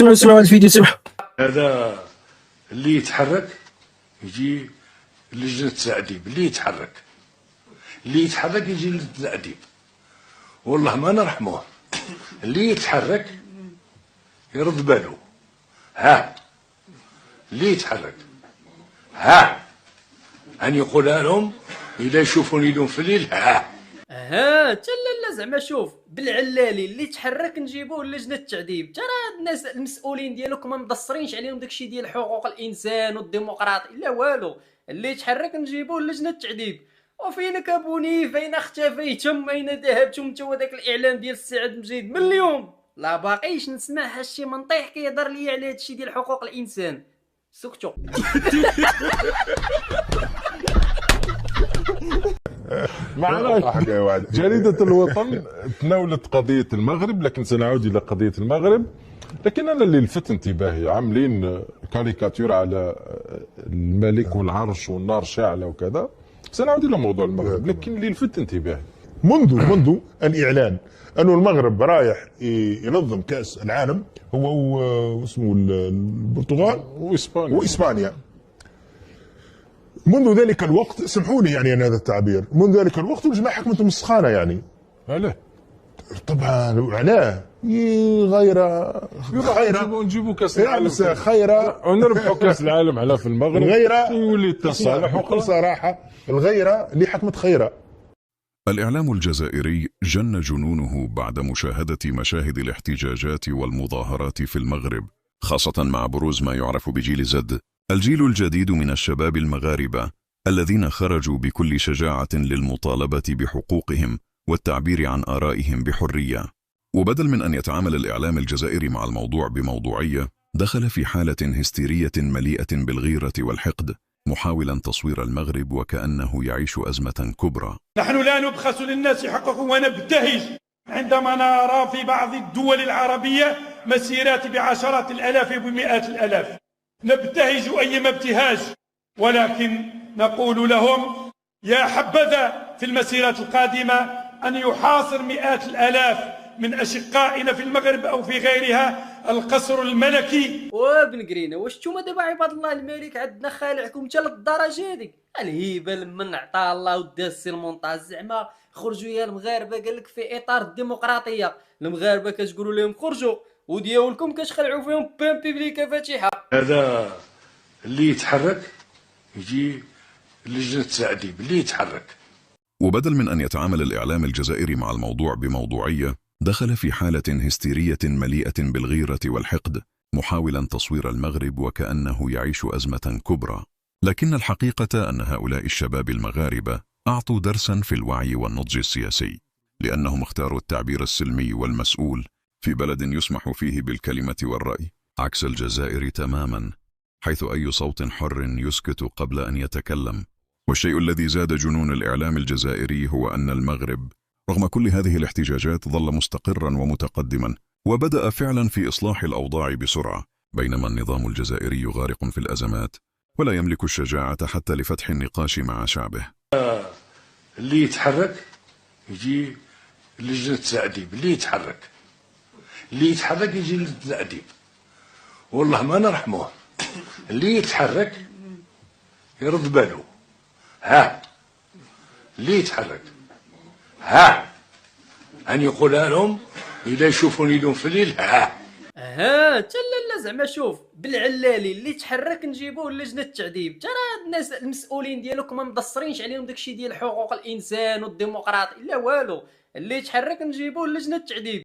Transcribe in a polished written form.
اسمعوا الفيديو سمعوا. هذا اللي يتحرك يجي لجنة التأديب، اللي يتحرك يجي لجنة التأديب، والله ما نرحموه. اللي يتحرك يرد باله، ها اللي يتحرك ها أن يقولها لهم إذا يشوفوني لهم في الليل ها. لا زعما شوف بالعلالي اللي تحرك نجيبوه لجنة التعذيب. ترى الناس المسؤولين ديالك ما مدصرينش عليهم داكشي ديال حقوق الانسان والديمقراطيه لا والو. اللي تحرك نجيبوه لجنة التعذيب. وفينك ابوني؟ فين اختفيتم؟ اين ذهبتم انت وداك الاعلان ديال السعد مجيد من اليوم؟ لا باقيش نسمع شي منطيح كيهضر ليا على هادشي ديال حقوق الانسان. سكتوا. معنا جريدة الوطن تناولت قضية المغرب، لكن سنعود إلى قضية المغرب. لكن أنا اللي لفت انتباهي عاملين كاريكاتير على الملك والعرش والنار شاعلة وكذا. سنعود إلى موضوع المغرب، لكن اللي لفت انتباهي منذ الإعلان أنه المغرب رايح ينظم كأس العالم، هو واسمه البرتغال وإسبانيا. منذ ذلك الوقت، سمحوا لي يعني أن هذا التعبير، منذ ذلك الوقت الجماعة حكمتهم السخانة يعني. علاه؟ طبعا علاه؟ نجيبوا كاس العالم خيرة ونربحوا كاس العالم على في المغرب، الغيرة يولي التصالح بكل صراحة. الغيرة اللي حكمت خيرة. الإعلام الجزائري جن جنونه بعد مشاهدة مشاهد الاحتجاجات والمظاهرات في المغرب، خاصة مع بروز ما يعرف بجيل زد، الجيل الجديد من الشباب المغاربة الذين خرجوا بكل شجاعة للمطالبة بحقوقهم والتعبير عن آرائهم بحرية. وبدل من أن يتعامل الإعلام الجزائري مع الموضوع بموضوعية، دخل في حالة هستيرية مليئة بالغيرة والحقد، محاولا تصوير المغرب وكأنه يعيش أزمة كبرى. نحن لا نبخس للناس حقهم، ونبتهج عندما نرى في بعض الدول العربية مسيرات بعشرات الآلاف وبمئات الآلاف. نبتهج أيما ابتهاج، ولكن نقول لهم يا حبذا في المسيرات القادمة أن يحاصر مئات الآلاف من أشقائنا في المغرب أو في غيرها القصر الملكي. وابن قرينه، واش نتوما دابا عباد الله الملك عندنا خالعكم حتى للدرجه هذيك؟ الهيبه لمن عطا الله وداز السي المونطاج. زعما خرجوا يا المغاربه، قال لك في اطار الديمقراطيه. المغاربه كتقولوا لهم خرجوا، ودياولكم كتخلعوا فيهم بان بيبليكا فاتحه. هذا اللي يتحرك يجي لجنة التأديب، اللي يتحرك. وبدل من أن يتعامل الإعلام الجزائري مع الموضوع بموضوعية، دخل في حالة هستيرية مليئة بالغيرة والحقد، محاولا تصوير المغرب وكأنه يعيش أزمة كبرى. لكن الحقيقة أن هؤلاء الشباب المغاربة أعطوا درسا في الوعي والنضج السياسي، لأنهم اختاروا التعبير السلمي والمسؤول في بلد يسمح فيه بالكلمة والرأي، عكس الجزائر تماما، حيث أي صوت حر يسكت قبل أن يتكلم. والشيء الذي زاد جنون الإعلام الجزائري هو أن المغرب رغم كل هذه الاحتجاجات ظل مستقرا ومتقدما، وبدأ فعلا في إصلاح الأوضاع بسرعة، بينما النظام الجزائري غارق في الأزمات ولا يملك الشجاعة حتى لفتح النقاش مع شعبه. اللي يتحرك يجي لجنة التأديب، اللي يتحرك يجي لجنة التأديب، والله ما نرحموه. اللي يتحرك يرد باله، ها اللي يتحرك ها أن يقولها لهم إذا يشوفوني لهم في الليل ها. لا زعما شوف بالعلالي اللي تحرك نجيبوه لجنة التعذيب. ترى الناس المسؤولين ديالك ما مدصرينش عليهم داكشي ديال حقوق الانسان والديمقراطيه لا والو. اللي تحرك نجيبوه لجنة التعذيب.